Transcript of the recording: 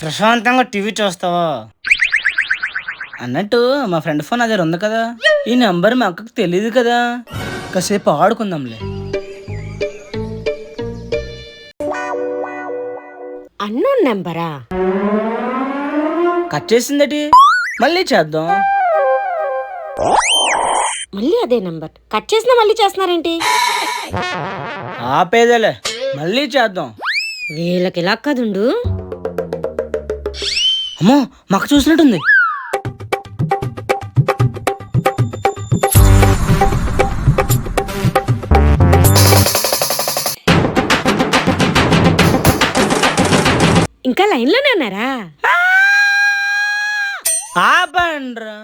ప్రశాంతంగా టీవీ చూస్తావా అన్నట్టు మా ఫ్రెండ్ ఫోన్ అదే ఉంది కదా, ఈ నెంబర్ మా అక్కకు తెలియదు కదా, కాసేపు ఆడుకుందాంలే. అన్నోన్ నెంబరా? కట్ చేసిందటి, మళ్ళీ చేద్దాం. మళ్ళీ అదే నంబర్ కట్ చేసినా మళ్ళీ చేస్తున్నారేంటి? ఆపేదేలే, మళ్ళీ చేద్దాం. వీళ్ళకి ఇలా కదుండు. అమ్మో మాకు చూసినట్టుంది. ఇంకా లైన్లోనే ఉన్నారా? ఆపండ్రా.